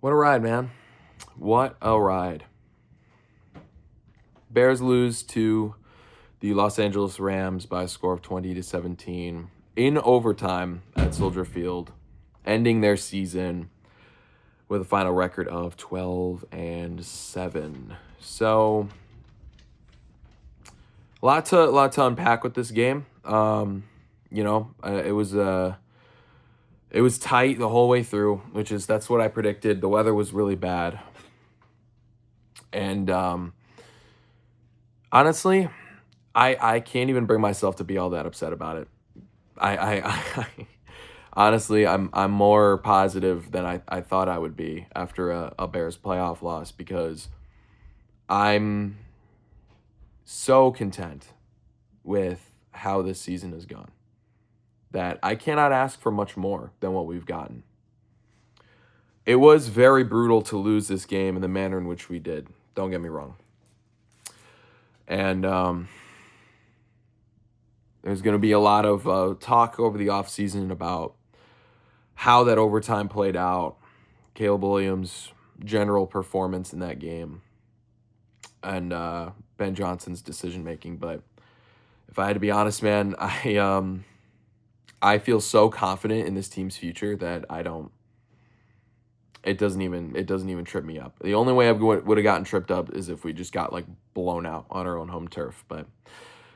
What a ride, man. What a ride. Bears lose to the Los Angeles Rams by a score of 20-17 in overtime at Soldier Field, ending their season with a final record of 12-7. So a lot to unpack with this game. It was tight the whole way through, that's what I predicted. The weather was really bad. And honestly, I can't even bring myself to be all that upset about it. I honestly, I'm more positive than I thought I would be after a Bears playoff loss, because I'm so content with how this season has gone that I cannot ask for much more than what we've gotten. It was very brutal to lose this game in the manner in which we did. Don't get me wrong. And there's going to be a lot of talk over the offseason about how that overtime played out, Caleb Williams' general performance in that game, and Ben Johnson's decision-making. But if I had to be honest, man, I feel so confident in this team's future that it doesn't even trip me up. The only way I would have gotten tripped up is if we just got like blown out on our own home turf, but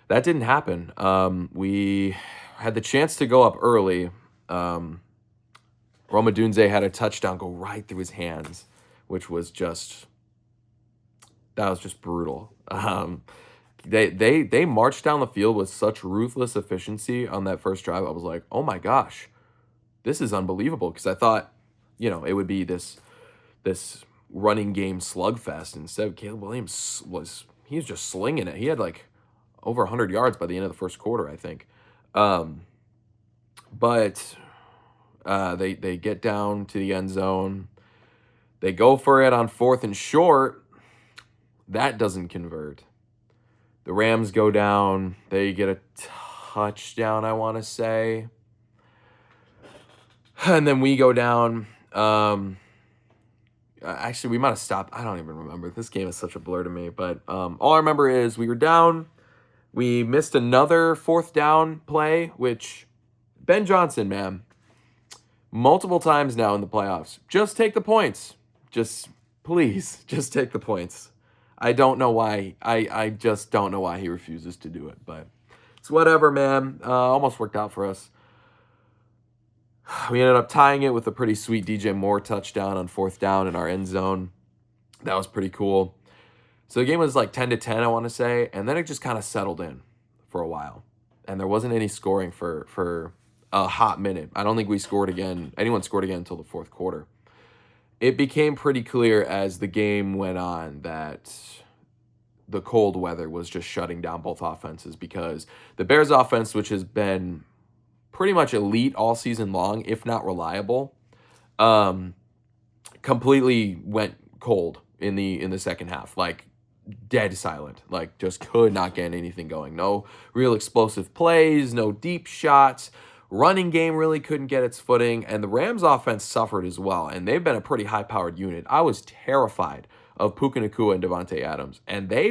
that didn't happen. We had the chance to go up early. Roma Dunze had a touchdown go right through his hands, which was just brutal. They marched down the field with such ruthless efficiency on that first drive. I was like, oh my gosh, this is unbelievable, because I thought, it would be this running game slugfest. Instead, Caleb Williams was just slinging it. He had like over 100 yards by the end of the first quarter, I think. But they get down to the end zone. They go for it on 4th and short. That doesn't convert. The Rams go down. They get a touchdown, I want to say. And then we go down. Actually, we might have stopped. I don't even remember. This game is such a blur to me. But all I remember is we were down. We missed another 4th down play, which Ben Johnson, man, multiple times now in the playoffs, just take the points. Please, just take the points. I don't know why. I just don't know why he refuses to do it. But it's whatever, man. Almost worked out for us. We ended up tying it with a pretty sweet DJ Moore touchdown on 4th down in our end zone. That was pretty cool. So the game was like 10-10, I want to say, and then it just kind of settled in for a while. And there wasn't any scoring for a hot minute. I don't think anyone scored again until the 4th quarter. It became pretty clear as the game went on that the cold weather was just shutting down both offenses, because the Bears offense, which has been pretty much elite all season long, if not reliable, completely went cold in the second half. Like dead silent. Like just could not get anything going. No real explosive plays, no deep shots. Running game really couldn't get its footing, and the Rams offense suffered as well, and they've been a pretty high-powered unit. I was terrified of Puka Nacua and Devontae Adams, and they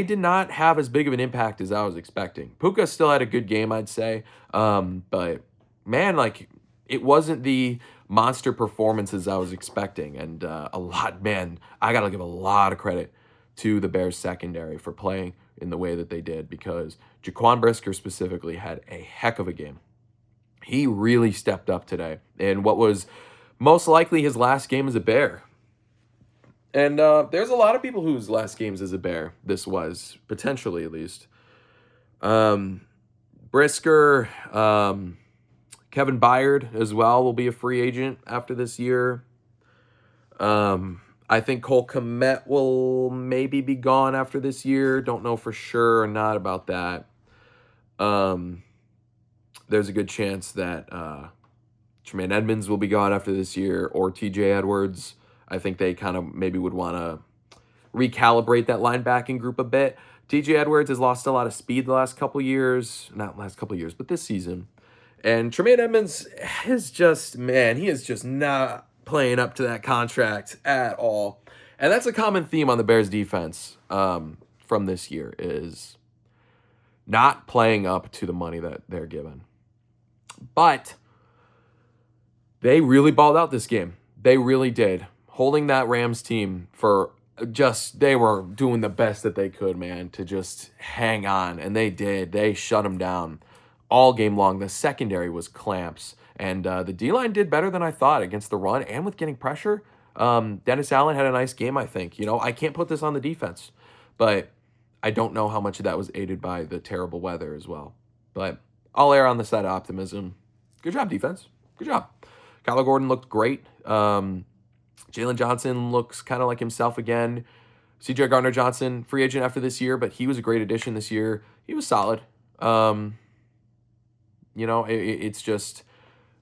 did not have as big of an impact as I was expecting. Puka still had a good game, I'd say, but man, like it wasn't the monster performances I was expecting, and I got to give a lot of credit to the Bears secondary for playing in the way that they did, because Jaquan Brisker specifically had a heck of a game. He really stepped up today in what was most likely his last game as a Bear. And there's a lot of people whose last games as a Bear this was, potentially at least. Brisker, Kevin Byard as well will be a free agent after this year. I think Cole Kmet will maybe be gone after this year. Don't know for sure or not about that. There's a good chance that Tremaine Edmonds will be gone after this year, or TJ Edwards. I think they kind of maybe would want to recalibrate that linebacking group a bit. TJ Edwards has lost a lot of speed the last couple years. Not last couple years, but this season. And Tremaine Edmonds is just, man, he is just not playing up to that contract at all. And that's a common theme on the Bears defense from this year is not playing up to the money that they're given. But they really balled out this game. They really did. Holding that Rams team for they were doing the best that they could, man, to just hang on. And they did. They shut them down all game long. The secondary was clamps. And the D-line did better than I thought against the run and with getting pressure. Dennis Allen had a nice game, I think. You know, I can't put this on the defense. But I don't know how much of that was aided by the terrible weather as well. But I'll err on the side of optimism. Good job, defense. Good job. Kyler Gordon looked great. Jalen Johnson looks kind of like himself again. C.J. Gardner-Johnson, free agent after this year, but he was a great addition this year. He was solid. You know, it's just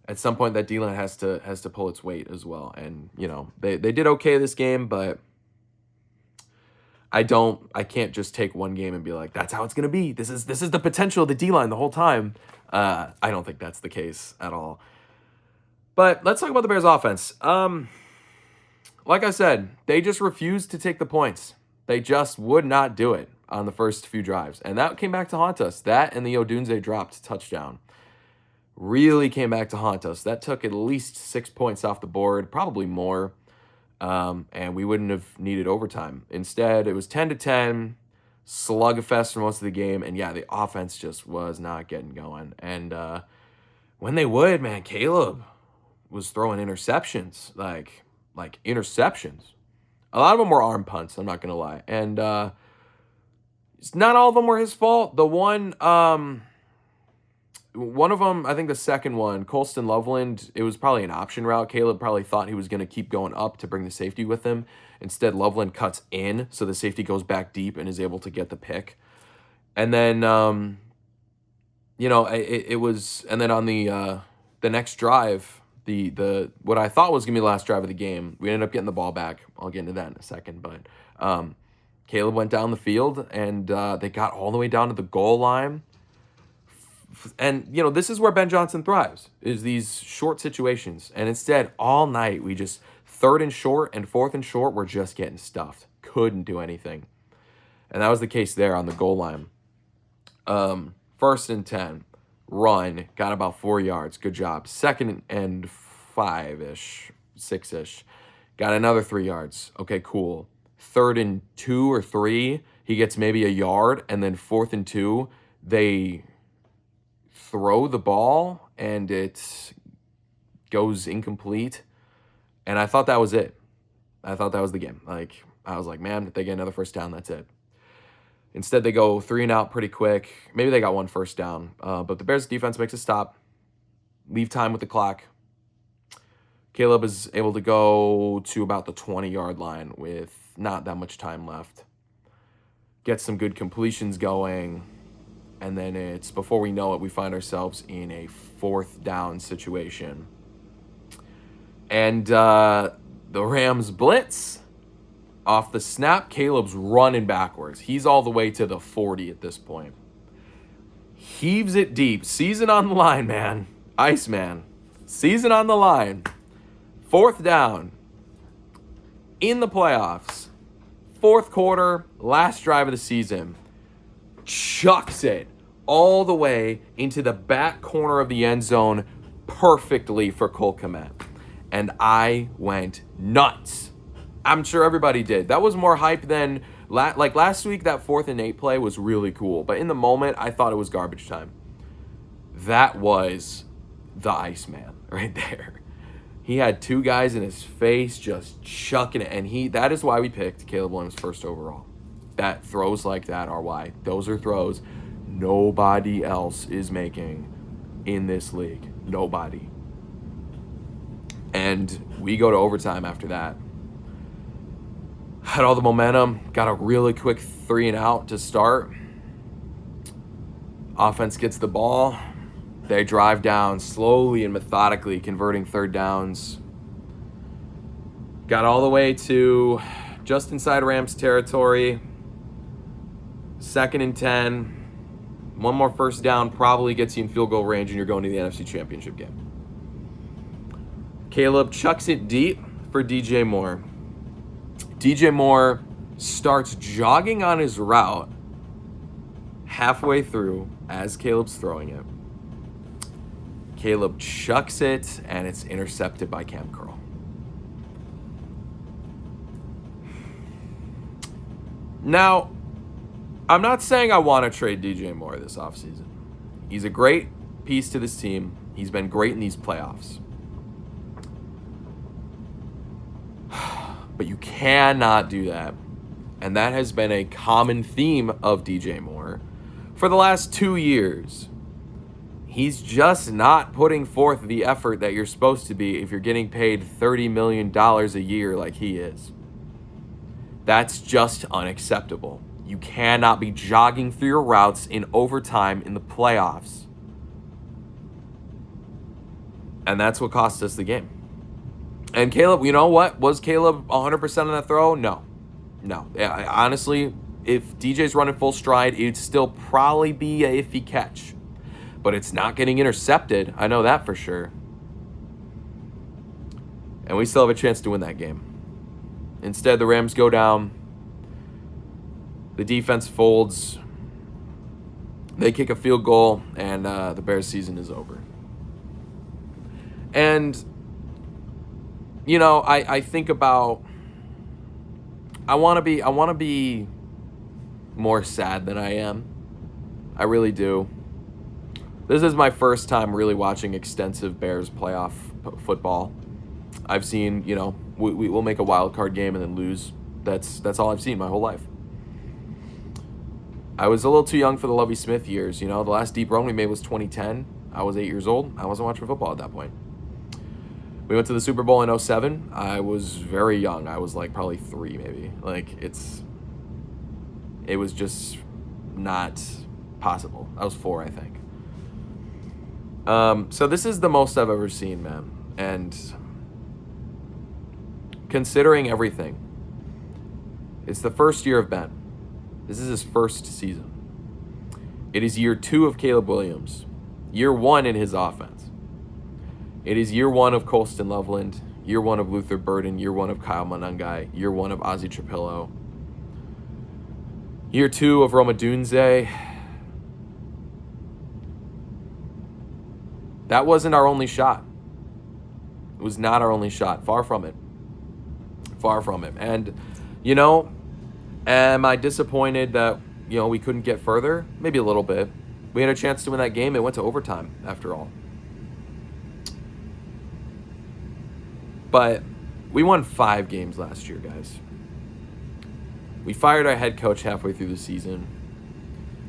at some point that D-line has to pull its weight as well. And, you know, they did okay this game, but I can't just take one game and be like, that's how it's going to be. This is the potential of the D-line the whole time. I don't think that's the case at all. But let's talk about the Bears offense. Like I said, they just refused to take the points. They just would not do it on the first few drives. And that came back to haunt us. That and the Odunze dropped touchdown really came back to haunt us. That took at least 6 points off the board, probably more. And we wouldn't have needed overtime. Instead, it was 10-10, slugfest for most of the game. And yeah, the offense just was not getting going. And when they would, man, Caleb was throwing interceptions, like interceptions. A lot of them were arm punts, I'm not going to lie. And not all of them were his fault. The one of them, I think the second one, Colston Loveland, it was probably an option route. Caleb probably thought he was going to keep going up to bring the safety with him. Instead, Loveland cuts in, so the safety goes back deep and is able to get the pick. And then, it was, and then on the next drive, the what I thought was going to be the last drive of the game, we ended up getting the ball back. I'll get into that in a second, but Caleb went down the field, and they got all the way down to the goal line. And, this is where Ben Johnson thrives, is these short situations. And instead, all night, we just, 3rd and short and 4th and short, we're just getting stuffed. Couldn't do anything. And that was the case there on the goal line. 1st and 10, run, got about 4 yards. Good job. 2nd and 5-ish, 6-ish, got another 3 yards. Okay, cool. 3rd and 2 or 3, he gets maybe a yard. And then 4th and 2, they throw the ball and it goes incomplete. And I thought that was it. I thought that was the game. I was like, man, if they get another first down, that's it. Instead, they go 3 and out pretty quick. Maybe they got 1 first down. But the Bears defense makes a stop. Leave time with the clock. Caleb is able to go to about the 20-yard line with not that much time left. Get some good completions going. And then it's, before we know it, we find ourselves in a 4th down situation. And the Rams blitz. Off the snap, Caleb's running backwards. He's all the way to the 40 at this point. Heaves it deep. Season on the line, man. Iceman. Season on the line. 4th down. In the playoffs. 4th quarter, last drive of the season. Chucks it all the way into the back corner of the end zone perfectly for Cole Kmet. And I went nuts. I'm sure everybody did. That was more hype than, last week, that 4th and 8 play was really cool. But in the moment, I thought it was garbage time. That was the Iceman right there. He had 2 guys in his face just chucking it. And that is why we picked Caleb Williams 1st overall. That throws like that are why. Those are throws nobody else is making in this league. Nobody. And we go to overtime after that. Had all the momentum. Got a really quick 3 and out to start. Offense gets the ball. They drive down slowly and methodically, converting 3rd downs. Got all the way to just inside Rams territory. 2nd and 10. One more first down probably gets you in field goal range, and you're going to the NFC Championship game. Caleb chucks it deep for DJ Moore. DJ Moore starts jogging on his route halfway through as Caleb's throwing it. Caleb chucks it, and it's intercepted by Cam Curl. Now, I'm not saying I want to trade DJ Moore this offseason. He's a great piece to this team. He's been great in these playoffs. But you cannot do that. And that has been a common theme of DJ Moore for the last 2 years. He's just not putting forth the effort that you're supposed to be if you're getting paid $30 million a year like he is. That's just unacceptable. You cannot be jogging through your routes in overtime in the playoffs. And that's what cost us the game. And Caleb, you know what? Was Caleb 100% on that throw? No. Honestly, if DJ's running full stride, it'd still probably be a iffy catch. But it's not getting intercepted. I know that for sure. And we still have a chance to win that game. Instead, the Rams go down. The defense folds. They kick a field goal, and the Bears' season is over. And, you know, I think about, I want to be more sad than I am. I really do. This is my first time really watching extensive Bears playoff football. I've seen, you know, we'll make a wild card game and then lose. That's all I've seen my whole life. I was a little too young for the Lovie Smith years. You know, the last deep run we made was 2010. I was 8 years old. I wasn't watching football at that point. We went to the Super Bowl in 2007. I was very young. I was like probably 3 maybe. Like it was just not possible. I was 4, I think. So this is the most I've ever seen, man. And considering everything, it's the first year of Ben. This is his first season. It is year 2 of Caleb Williams. Year 1 in his offense. It is year 1 of Colston Loveland. Year 1 of Luther Burden. Year 1 of Kyle Monangai. Year 1 of Ozzie Trapillo. Year 2 of Roma Dunze. That wasn't our only shot. It was not our only shot. Far from it. Far from it. And, you know, am I disappointed that, you know, we couldn't get further? Maybe a little bit. We had a chance to win that game. It went to overtime, after all. But we won 5 games last year, guys. We fired our head coach halfway through the season.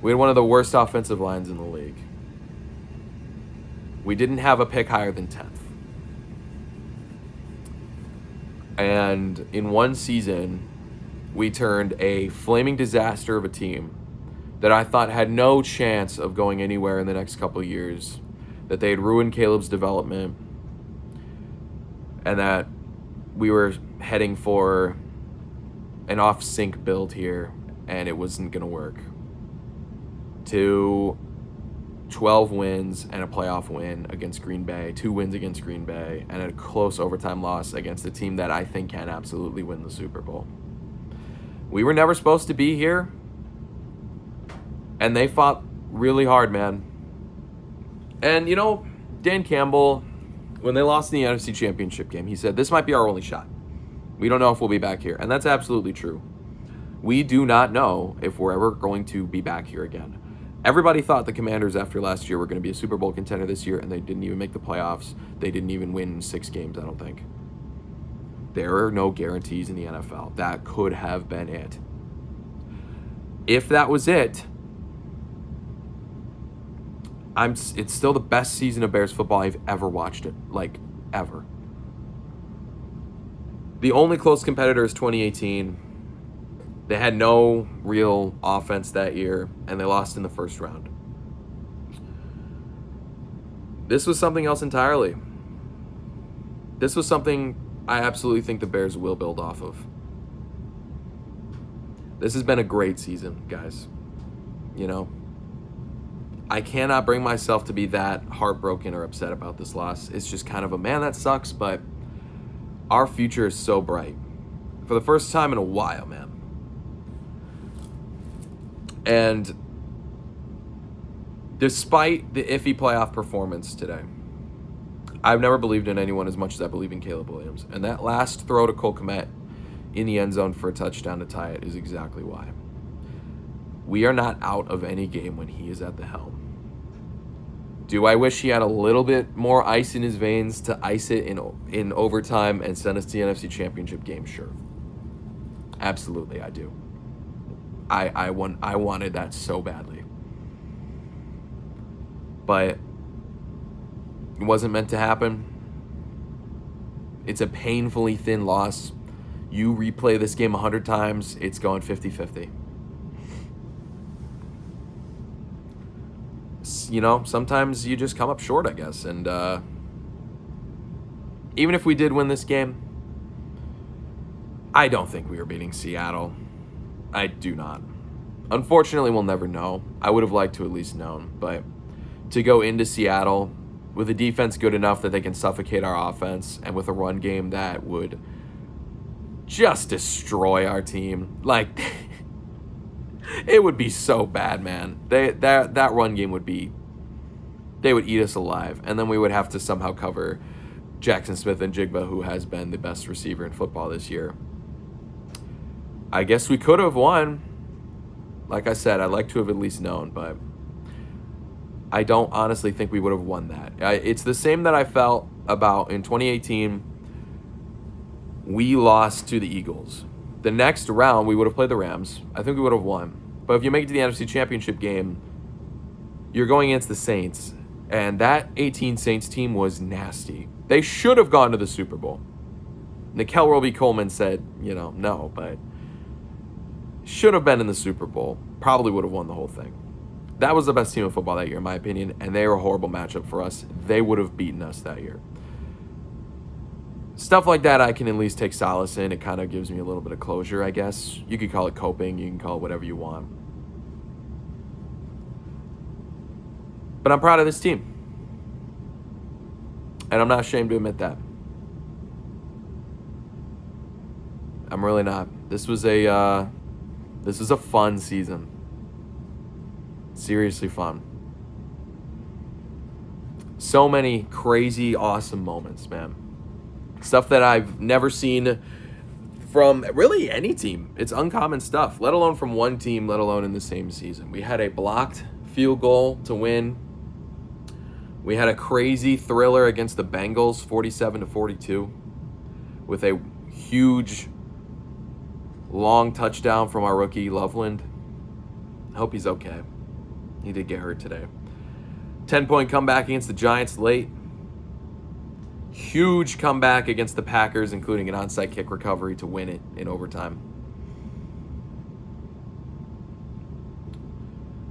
We had one of the worst offensive lines in the league. We didn't have a pick higher than 10th. And in one season, we turned a flaming disaster of a team that I thought had no chance of going anywhere in the next couple of years, that they had ruined Caleb's development, and that we were heading for an off-sync build here, and it wasn't going to work, to 12 wins and a playoff win against Green Bay, 2 wins against Green Bay, and a close overtime loss against a team that I think can absolutely win the Super Bowl. We were never supposed to be here, and they fought really hard, man. And, you know, Dan Campbell, when they lost in the NFC Championship game, he said, this might be our only shot. We don't know if we'll be back here. And that's absolutely true. We do not know if we're ever going to be back here again. Everybody thought the Commanders after last year were going to be a Super Bowl contender this year, and they didn't even make the playoffs. They didn't even win 6 games, I don't think. There are no guarantees in the NFL. That could have been it. If that was it, it's still the best season of Bears football I've ever watched it. Like, ever. The only close competitor is 2018. They had no real offense that year, and they lost in the first round. This was something else entirely. This was something I absolutely think the Bears will build off of. This has been a great season, guys. You know? I cannot bring myself to be that heartbroken or upset about this loss. It's just kind of a, man, that sucks, but our future is so bright. For the first time in a while, man. And despite the iffy playoff performance today, I've never believed in anyone as much as I believe in Caleb Williams. And that last throw to Cole Kmet in the end zone for a touchdown to tie it is exactly why. We are not out of any game when he is at the helm. Do I wish he had a little bit more ice in his veins to ice it in overtime and send us to the NFC Championship game? Sure. Absolutely, I do. I wanted that so badly. But it wasn't meant to happen. It's a painfully thin loss. You replay this game 100 times, it's going 50-50. You know, sometimes you just come up short, I guess. And even if we did win this game, I don't think we were beating Seattle. I do not. Unfortunately, we'll never know. I would have liked to at least known. But to go into Seattle with a defense good enough that they can suffocate our offense and with a run game that would just destroy our team, like, it would be so bad, man. That run game would be, they would eat us alive. And then we would have to somehow cover Jackson Smith-Njigba, who has been the best receiver in football this year. I guess we could have won. Like I said, I'd like to have at least known, but I don't honestly think we would have won that. It's the same that I felt about in 2018. We lost to the Eagles. The next round, we would have played the Rams. I think we would have won. But if you make it to the NFC Championship game, you're going against the Saints. And that 18 Saints team was nasty. They should have gone to the Super Bowl. Nickel Roby-Coleman said, no, but should have been in the Super Bowl. Probably would have won the whole thing. That was the best team of football that year, in my opinion, and they were a horrible matchup for us. They would have beaten us that year. Stuff like that I can at least take solace in. It kind of gives me a little bit of closure, I guess. You could call it coping. You can call it whatever you want. But I'm proud of this team. And I'm not ashamed to admit that. I'm really not. This was a fun season. Seriously fun. So many crazy, awesome moments, man. Stuff that I've never seen from really any team. It's uncommon stuff, let alone from one team, let alone in the same season. We had a blocked field goal to win. We had a crazy thriller against the Bengals, 47-42, with a huge, long touchdown from our rookie, Loveland. I hope he's okay. He did get hurt today. 10-point comeback against the Giants late. Huge comeback against the Packers, including an onside kick recovery to win it in overtime.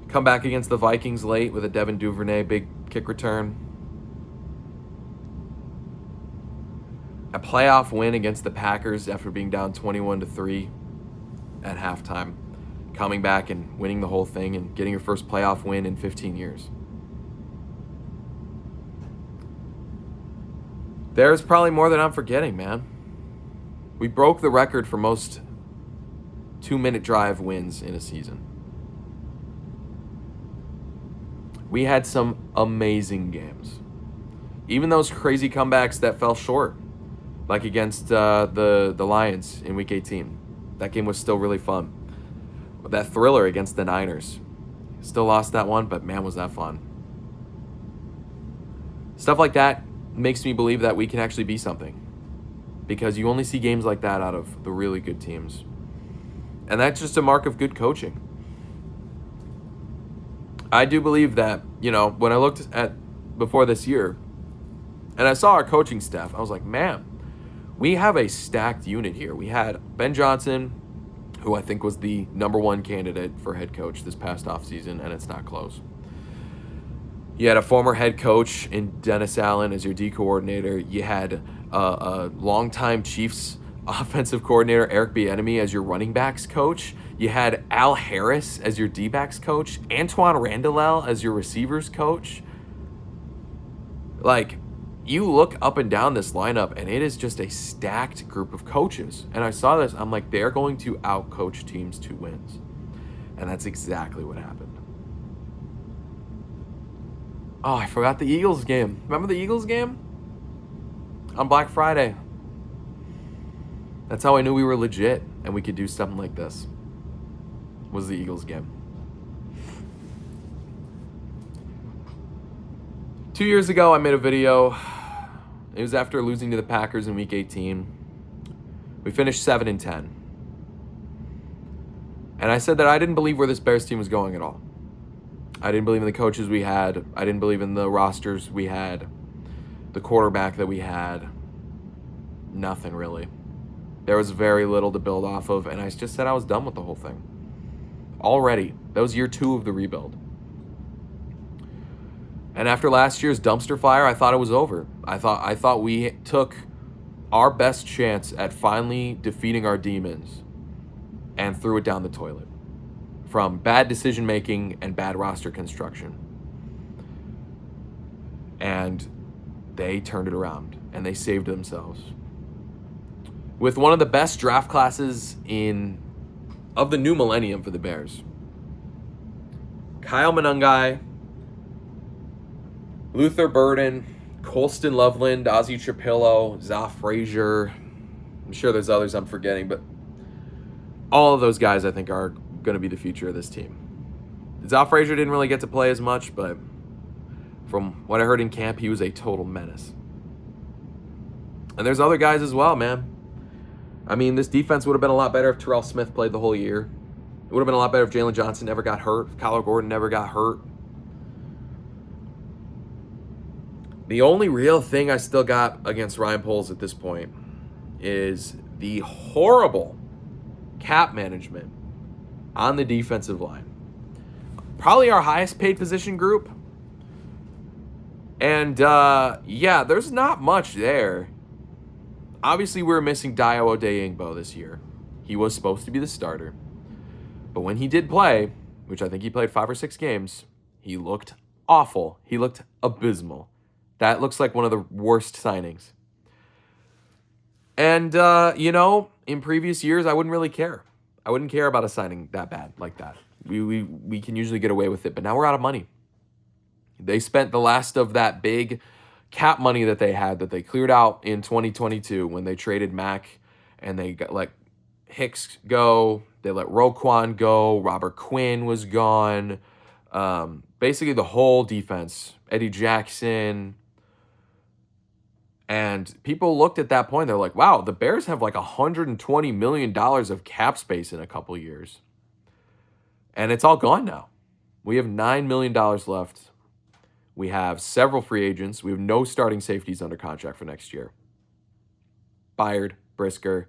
Comeback against the Vikings late with a Devin Duvernay big kick return. A playoff win against the Packers after being down 21-3 at halftime. Coming back and winning the whole thing and getting your first playoff win in 15 years. There's probably more than I'm forgetting, man. We broke the record for most 2-minute drive wins in a season. We had some amazing games. Even those crazy comebacks that fell short, like against the Lions in Week 18. That game was still really fun. That thriller against the Niners. Still lost that one, but man, was that fun. Stuff like that makes me believe that we can actually be something. Because you only see games like that out of the really good teams. And that's just a mark of good coaching. I do believe that, when I looked at before this year, and I saw our coaching staff, I was like, man, we have a stacked unit here. We had Ben Johnson, who I think was the #1 candidate for head coach this past offseason, and it's not close. You had a former head coach in Dennis Allen as your D coordinator. You had a longtime Chiefs offensive coordinator Eric Bieniemy as your running backs coach. You had Al Harris as your D-backs coach. Antoine Randall as your receivers coach. Like, you look up and down this lineup, and it is just a stacked group of coaches. And I saw this, I'm like, they're going to out-coach teams to wins. And that's exactly what happened. Oh, I forgot the Eagles game. Remember the Eagles game? On Black Friday. That's how I knew we were legit and we could do something like this. Was the Eagles game. 2 years ago, I made a video. It was after losing to the Packers in Week 18. We finished 7-10. And I said that I didn't believe where this Bears team was going at all. I didn't believe in the coaches we had. I didn't believe in the rosters we had. The quarterback that we had. Nothing really. There was very little to build off of, and I just said I was done with the whole thing. Already. That was year 2 of the rebuild. And after last year's dumpster fire, I thought it was over. I thought we took our best chance at finally defeating our demons and threw it down the toilet from bad decision making and bad roster construction. And they turned it around and they saved themselves with one of the best draft classes of the new millennium for the Bears. Kyle Monangai, Luther Burden, Colston Loveland, Ozzie Trapillo, Zoff Frazier. I'm sure there's others I'm forgetting, but all of those guys I think are going to be the future of this team. Zoff Frazier didn't really get to play as much, but from what I heard in camp, he was a total menace. And there's other guys as well, man. I mean, this defense would have been a lot better if Terrell Smith played the whole year. It would have been a lot better if Jalen Johnson never got hurt, if Kyler Gordon never got hurt. The only real thing I still got against Ryan Poles at this point is the horrible cap management on the defensive line. Probably our highest paid position group. And yeah, there's not much there. Obviously, we were missing Dayo Odeyingbo this year. He was supposed to be the starter. But when he did play, which I think he played 5 or 6 games, he looked awful. He looked abysmal. That looks like one of the worst signings. And, in previous years, I wouldn't really care. I wouldn't care about a signing that bad like that. We can usually get away with it, but now we're out of money. They spent the last of that big cap money that they had that they cleared out in 2022 when they traded Mack and they let Hicks go. They let Roquan go. Robert Quinn was gone. Basically the whole defense. Eddie Jackson. And people looked at that point. They're like, wow, the Bears have like $120 million of cap space in a couple years. And it's all gone now. We have $9 million left. We have several free agents. We have no starting safeties under contract for next year. Byard, Brisker,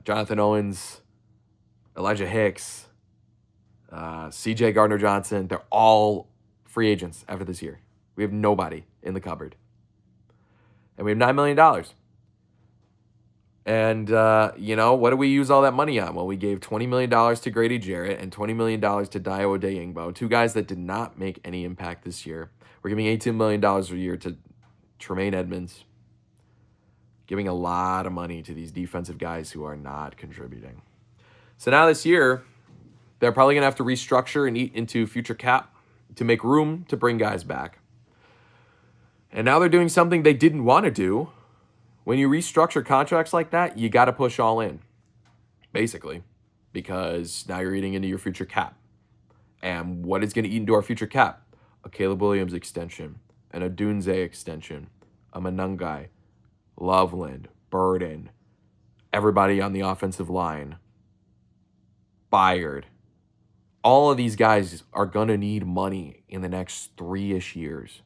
Jonathan Owens, Elijah Hicks, CJ Gardner-Johnson. They're all free agents after this year. We have nobody in the cupboard. And we have $9 million. And, what do we use all that money on? Well, we gave $20 million to Grady Jarrett and $20 million to Dayo Odeyingbo, 2 guys that did not make any impact this year. We're giving $18 million a year to Tremaine Edmonds, giving a lot of money to these defensive guys who are not contributing. So now this year, they're probably going to have to restructure and eat into future cap to make room to bring guys back. And now they're doing something they didn't want to do. When you restructure contracts like that, you got to push all in, basically, because now you're eating into your future cap. And what is going to eat into our future cap? A Caleb Williams extension, an Odunze extension, a Monangai, Loveland, Burden, everybody on the offensive line, Byard. All of these guys are going to need money in the next 3-ish years.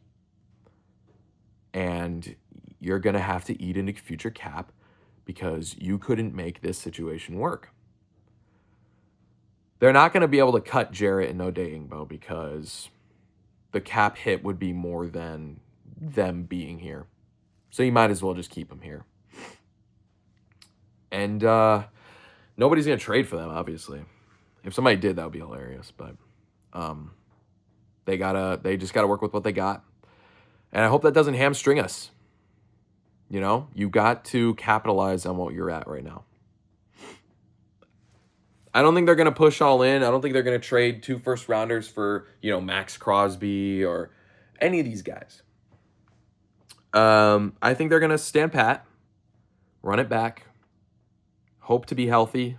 And you're going to have to eat into future cap because you couldn't make this situation work. They're not going to be able to cut Jarrett and Odeyingbo because the cap hit would be more than them being here. So you might as well just keep them here. And nobody's going to trade for them, obviously. If somebody did, that would be hilarious. But they just gotta work with what they got. And I hope that doesn't hamstring us. You got to capitalize on what you're at right now. I don't think they're going to push all in. I don't think they're going to trade 2 first-rounders for, Max Crosby or any of these guys. I think they're going to stand pat, run it back, hope to be healthy,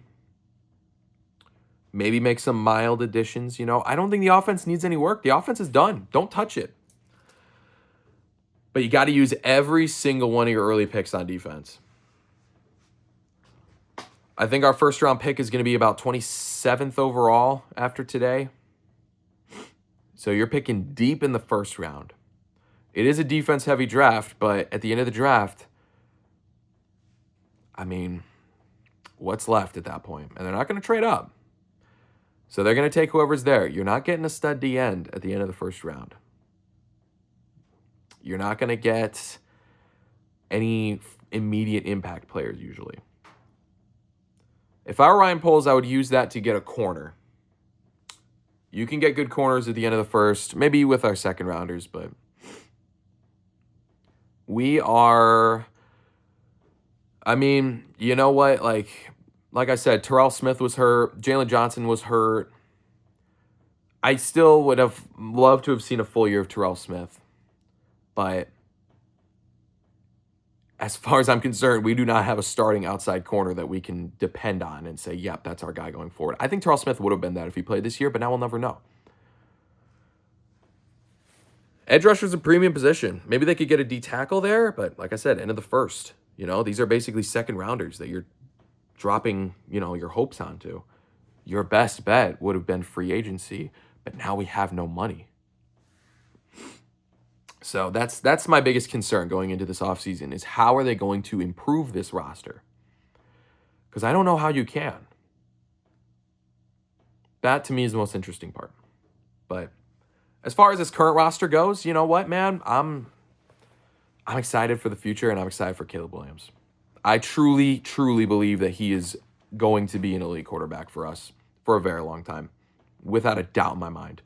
maybe make some mild additions. I don't think the offense needs any work. The offense is done. Don't touch it. But you got to use every single one of your early picks on defense. I think our first-round pick is going to be about 27th overall after today. So you're picking deep in the first round. It is a defense-heavy draft, but at the end of the draft, what's left at that point? And they're not going to trade up. So they're going to take whoever's there. You're not getting a stud D end at the end of the first round. You're not going to get any immediate impact players usually. If I were Ryan Poles, I would use that to get a corner. You can get good corners at the end of the first, maybe with our second rounders, but we are, you know what? Like I said, Terrell Smith was hurt. Jalen Johnson was hurt. I still would have loved to have seen a full year of Terrell Smith. But as far as I'm concerned, we do not have a starting outside corner that we can depend on and say, yep, that's our guy going forward. I think Terrell Smith would have been that if he played this year, but now we'll never know. Edge rusher's a premium position. Maybe they could get a D tackle there, but like I said, end of the first. These are basically second rounders that you're dropping, your hopes onto. Your best bet would have been free agency, but now we have no money. So that's my biggest concern going into this offseason is how are they going to improve this roster? Because I don't know how you can. That to me is the most interesting part. But as far as this current roster goes, you know what, man? I'm excited for the future and I'm excited for Caleb Williams. I truly, truly believe that he is going to be an elite quarterback for us for a very long time, without a doubt in my mind.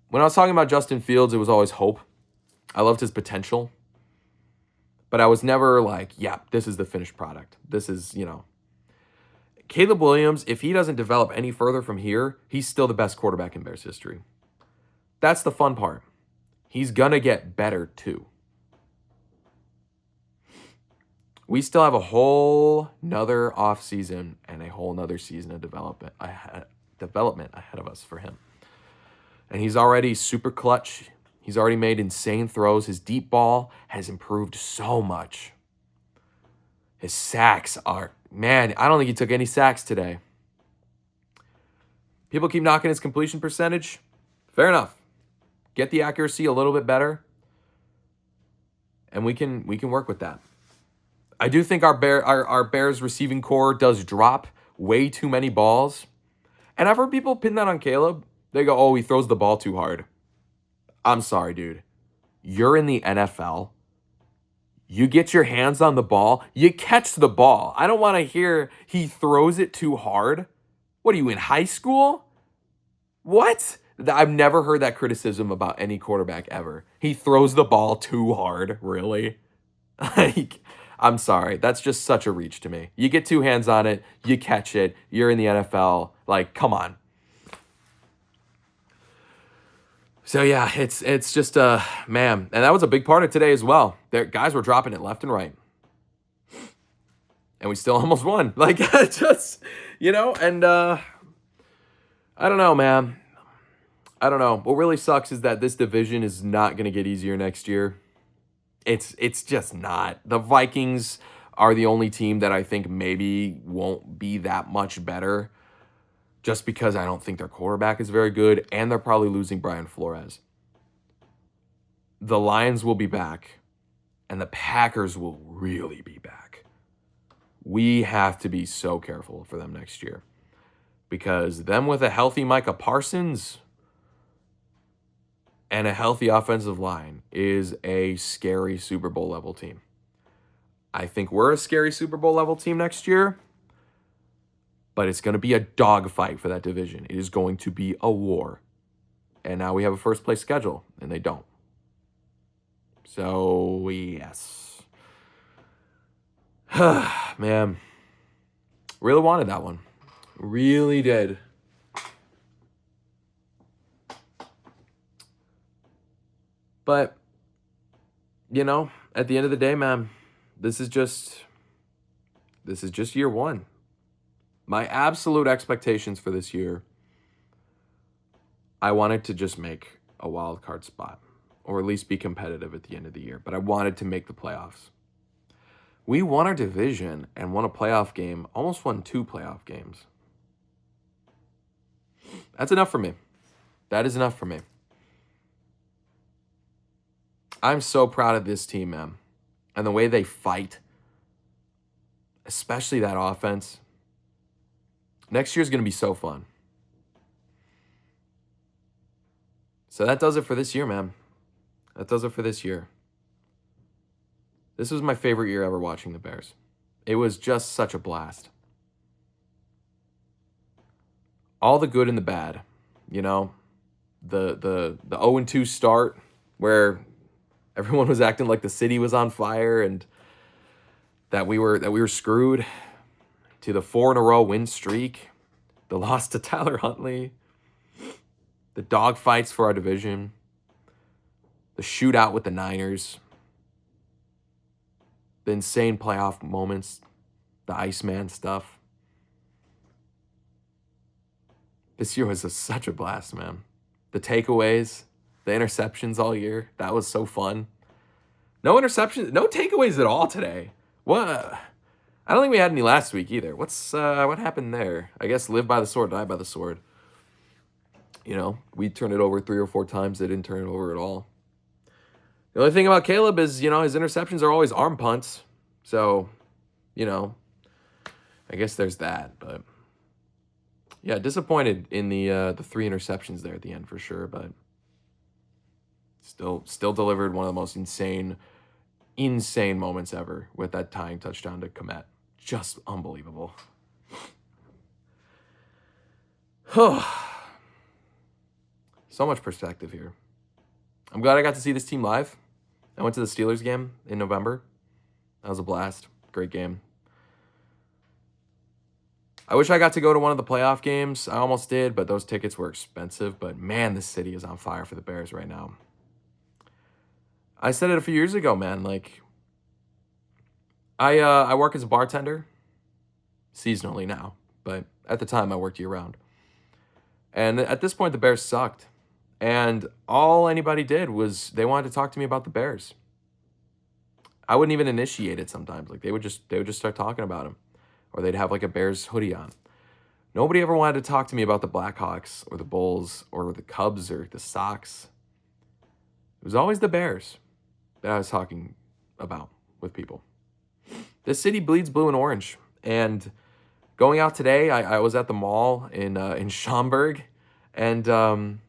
When I was talking about Justin Fields, it was always hope. I loved his potential. But I was never like, yeah, this is the finished product. This is, Caleb Williams, if he doesn't develop any further from here, he's still the best quarterback in Bears history. That's the fun part. He's going to get better too. We still have a whole nother offseason and a whole nother season of development ahead of us for him. And he's already super clutch. He's already made insane throws. His deep ball has improved so much. His sacks are, man, I don't think he took any sacks today. People keep knocking his completion percentage. Fair enough. Get the accuracy a little bit better. And we can work with that. I do think our Bears receiving core does drop way too many balls. And I've heard people pin that on Caleb. They go, oh, he throws the ball too hard. I'm sorry, dude. You're in the NFL. You get your hands on the ball. You catch the ball. I don't want to hear he throws it too hard. What are you, in high school? What? I've never heard that criticism about any quarterback ever. He throws the ball too hard. Really? I'm sorry. That's just such a reach to me. You get 2 hands on it. You catch it. You're in the NFL. Come on. So, yeah, it's just, man. And that was a big part of today as well. Guys were dropping it left and right. And we still almost won. Just, and I don't know, man. I don't know. What really sucks is that this division is not going to get easier next year. It's just not. The Vikings are the only team that I think maybe won't be that much better. Just because I don't think their quarterback is very good, and they're probably losing Brian Flores. The Lions will be back, and the Packers will really be back. We have to be so careful for them next year. Because them with a healthy Micah Parsons and a healthy offensive line is a scary Super Bowl level team. I think we're a scary Super Bowl level team next year, but it's going to be a dogfight for that division. It is going to be a war. And now we have a first place schedule, and they don't. So, yes. Man. Really wanted that one. Really did. But, you know, at the end of the day, man, this is just year one. My absolute expectations for this year, I wanted to just make a wild card spot, or at least be competitive at the end of the year, but I wanted to make the playoffs. We won our division and won a playoff game, almost won 2 playoff games. That's enough for me. That is enough for me. I'm so proud of this team, man, and the way they fight, especially that offense. Next year's going to be so fun. So that does it for this year, man. That does it for this year. This was my favorite year ever watching the Bears. It was just such a blast. All the good and the bad, you know, the 0-2 start where everyone was acting like the city was on fire and that we were screwed, to the 4-in-a-row win streak, the loss to Tyler Huntley, the dogfights for our division, the shootout with the Niners, the insane playoff moments, the Iceman stuff. This year was such a blast, man. The takeaways, the interceptions all year, that was so fun. No interceptions, no takeaways at all today. What? I don't think we had any last week either. What happened there? I guess live by the sword, die by the sword. You know, we turned it over 3 or 4 times. They didn't turn it over at all. The only thing about Caleb is, you know, his interceptions are always arm punts. So, you know, I guess there's that. But yeah, disappointed in the 3 interceptions there at the end for sure. But still delivered one of the most insane moments ever with that tying touchdown to Kmet. Just unbelievable. So much perspective here. I'm glad I got to see this team live. I went to the Steelers game in November. That was a blast. Great game. I wish I got to go to one of the playoff games. I almost did, but those tickets were expensive. But man, this city is on fire for the Bears right now. I said it a few years ago, man. Like, I work as a bartender, seasonally now, but at the time I worked year round. And at this point, the Bears sucked. And all anybody did was they wanted to talk to me about the Bears. I wouldn't even initiate it sometimes. Like they would just start talking about them, or they'd have like a Bears hoodie on. Nobody ever wanted to talk to me about the Blackhawks or the Bulls or the Cubs or the Sox. It was always the Bears that I was talking about with people. This city bleeds blue and orange. And going out today, I was at the mall in Schaumburg, and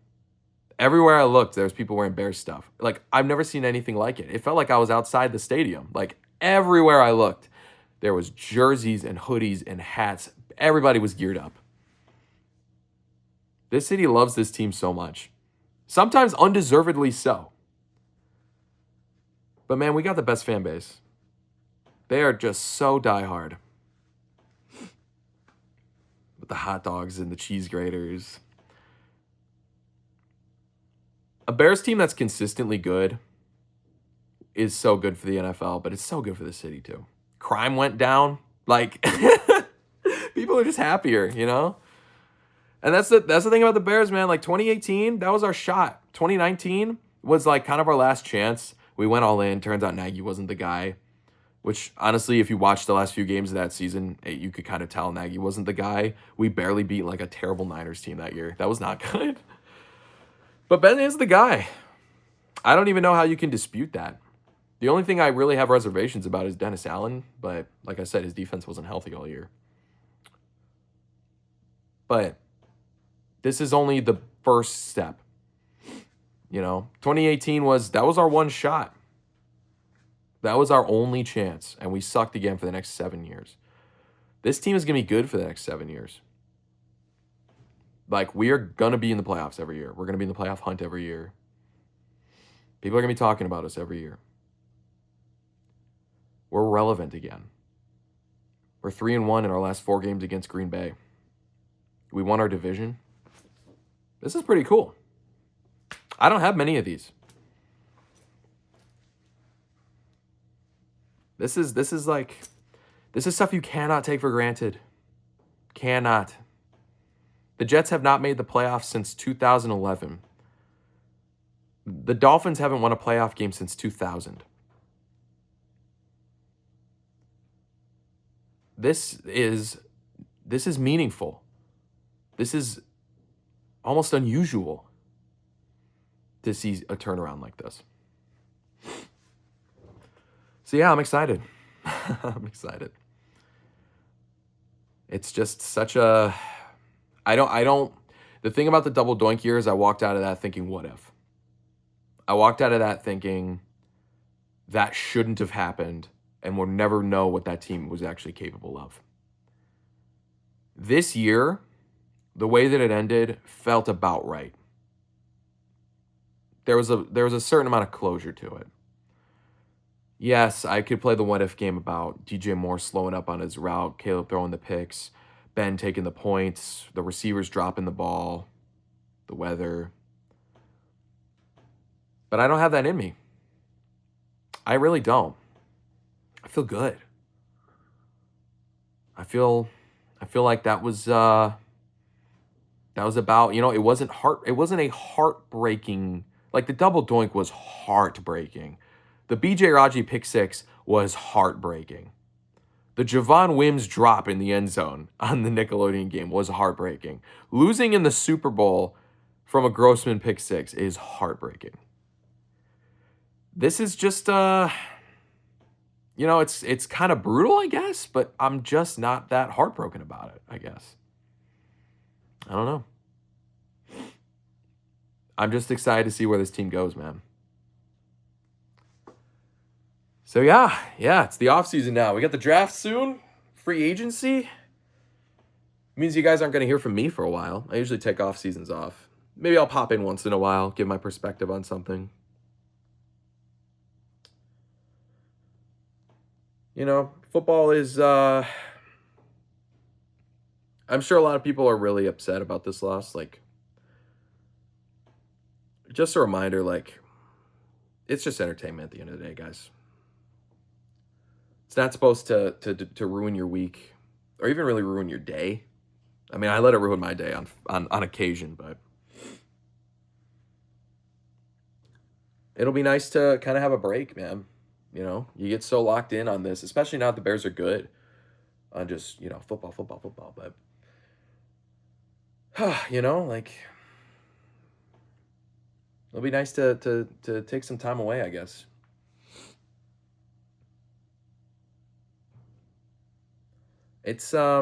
everywhere I looked, there was people wearing Bears stuff. Like, I've never seen anything like it. It felt like I was outside the stadium. Like, everywhere I looked, there was jerseys and hoodies and hats. Everybody was geared up. This city loves this team so much. Sometimes undeservedly so. But man, we got the best fan base. They are just so diehard. With the hot dogs and the cheese graters. A Bears team that's consistently good is so good for the NFL, but it's so good for the city too. Crime went down. Like, people are just happier, you know? And that's the thing about the Bears, man. Like, 2018, that was our shot. 2019 was like kind of our last chance. We went all in. Turns out Nagy wasn't the guy. Which, honestly, if you watch the last few games of that season, you could kind of tell Nagy wasn't the guy. We barely beat like a terrible Niners team that year. That was not good. But Ben is the guy. I don't even know how you can dispute that. The only thing I really have reservations about is Dennis Allen. But like I said, his defense wasn't healthy all year. But this is only the first step. You know, 2018 was our one shot. That was our only chance, and we sucked again for the next 7 years. This team is going to be good for the next 7 years. Like, we are going to be in the playoffs every year. We're going to be in the playoff hunt every year. People are going to be talking about us every year. We're relevant again. We're 3-1 in our last 4 games against Green Bay. We won our division. This is pretty cool. I don't have many of these. This is stuff you cannot take for granted. Cannot. The Jets have not made the playoffs since 2011. The Dolphins haven't won a playoff game since 2000. This is meaningful. This is almost unusual to see a turnaround like this. So yeah, I'm excited. I'm excited. It's just such a... The thing about the double doink year is I walked out of that thinking, what if? I walked out of that thinking that shouldn't have happened and we'll never know what that team was actually capable of. This year, the way that it ended felt about right. There was a certain amount of closure to it. Yes, I could play the what-if game about DJ Moore slowing up on his route, Caleb throwing the picks, Ben taking the points, the receivers dropping the ball, the weather. But I don't have that in me. I really don't. I feel good. I feel like that was about, it wasn't a heartbreaking, like the double doink was heartbreaking. The BJ Raji pick six was heartbreaking. The Javon Wims drop in the end zone on the Nickelodeon game was heartbreaking. Losing in the Super Bowl from a Grossman pick six is heartbreaking. This is just, it's kind of brutal, I guess, but I'm just not that heartbroken about it, I guess. I don't know. I'm just excited to see where this team goes, man. So yeah, it's the offseason now. We got the draft soon, free agency. Means you guys aren't going to hear from me for a while. I usually take off seasons off. Maybe I'll pop in once in a while, give my perspective on something. Football is, I'm sure a lot of people are really upset about this loss. Like, just a reminder, like, it's just entertainment at the end of the day, guys. It's not supposed to ruin your week or even really ruin your day. I mean, I let it ruin my day on occasion, but it'll be nice to kind of have a break, man. You get so locked in on this, especially now that the Bears are good on just, football. But, like, it'll be nice to take some time away, I guess. It's, I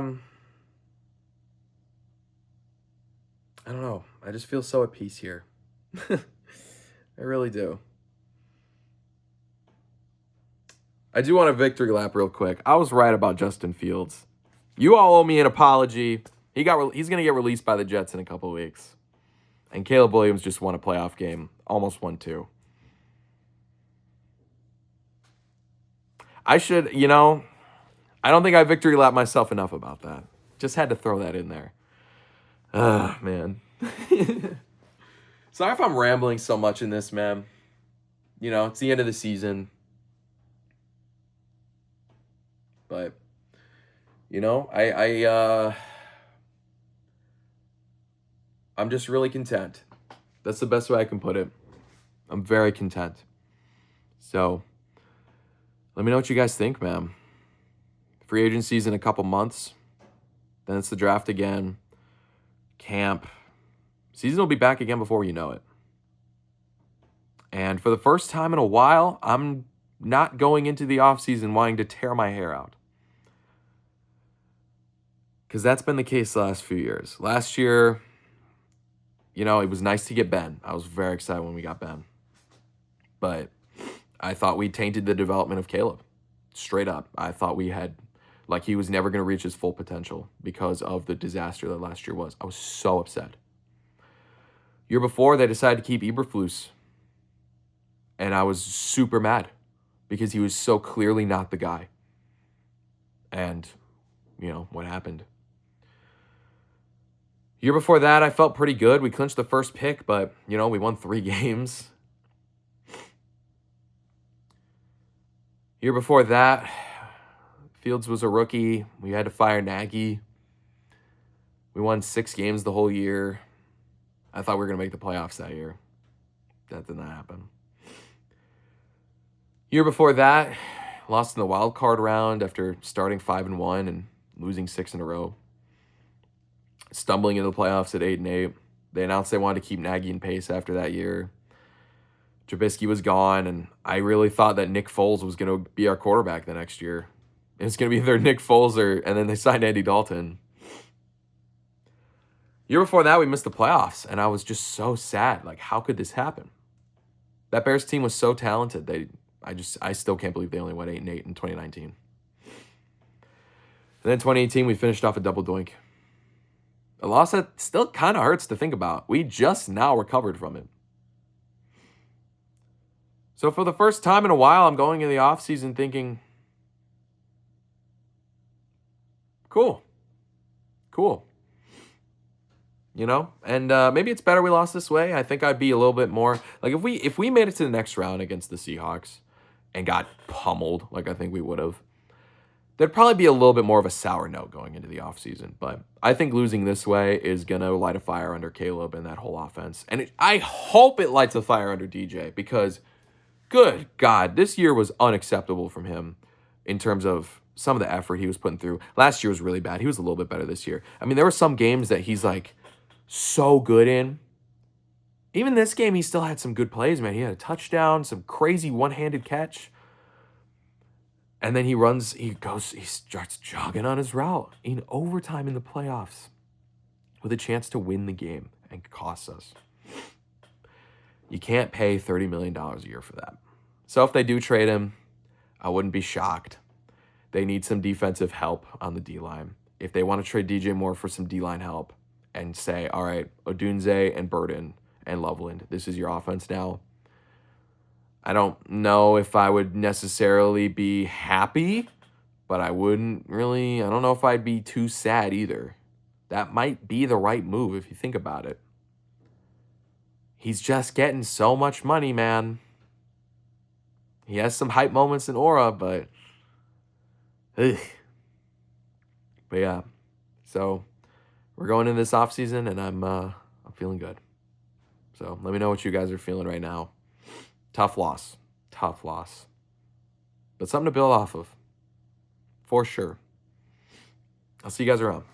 don't know. I just feel so at peace here. I really do. I do want a victory lap real quick. I was right about Justin Fields. You all owe me an apology. He's going to get released by the Jets in a couple of weeks. And Caleb Williams just won a playoff game. Almost won 2. I should, I don't think I victory lap myself enough about that. Just had to throw that in there. Man. Sorry if I'm rambling so much in this, man. It's the end of the season. But, I'm just really content. That's the best way I can put it. I'm very content. So, let me know what you guys think, man. Free agency's in a couple months. Then it's the draft again. Camp. Season will be back again before you know it. And for the first time in a while, I'm not going into the offseason wanting to tear my hair out. Because that's been the case the last few years. Last year, it was nice to get Ben. I was very excited when we got Ben. But I thought we tainted the development of Caleb. Straight up. I thought we had, like, he was never going to reach his full potential because of the disaster that last year was. I was so upset. Year before, they decided to keep Eberflus. And I was super mad because he was so clearly not the guy. And, what happened? Year before that, I felt pretty good. We clinched the first pick, but, we won 3 games. Year before that, Fields was a rookie. We had to fire Nagy. We won 6 games the whole year. I thought we were going to make the playoffs that year. That did not happen. Year before that, lost in the wild card round after starting 5-1 and losing 6 in a row. Stumbling into the playoffs at 8-8. They announced they wanted to keep Nagy in Pace after that year. Trubisky was gone, and I really thought that Nick Foles was going to be our quarterback the next year. It was going to be either Nick Foles and then they signed Andy Dalton. Year before that, we missed the playoffs, and I was just so sad. Like, how could this happen? That Bears team was so talented. I still can't believe they only went 8-8 in 2019. And then 2018, we finished off a double doink. A loss that still kind of hurts to think about. We just now recovered from it. So for the first time in a while, I'm going in the offseason thinking, cool. And maybe it's better we lost this way. I think I'd be a little bit more, like if we made it to the next round against the Seahawks and got pummeled, like I think we would have, there'd probably be a little bit more of a sour note going into the offseason. But I think losing this way is going to light a fire under Caleb and that whole offense. And I hope it lights a fire under DJ because, good God, this year was unacceptable from him in terms of some of the effort he was putting through. Last year was really bad. He was a little bit better this year. I mean, there were some games that he's like so good in. Even this game, he still had some good plays, man. He had a touchdown, some crazy one-handed catch. And then he starts jogging on his route in overtime in the playoffs with a chance to win the game and cost us. You can't pay $30 million a year for that. So if they do trade him, I wouldn't be shocked. They need some defensive help on the D-line. If they want to trade DJ Moore for some D-line help and say, all right, Odunze and Burden and Loveland, this is your offense now. I don't know if I would necessarily be happy, but I don't know if I'd be too sad either. That might be the right move if you think about it. He's just getting so much money, man. He has some hype moments in aura, but yeah. So we're going into this offseason, and I'm feeling good. So let me know what you guys are feeling right now. Tough loss. But something to build off of. For sure. I'll see you guys around.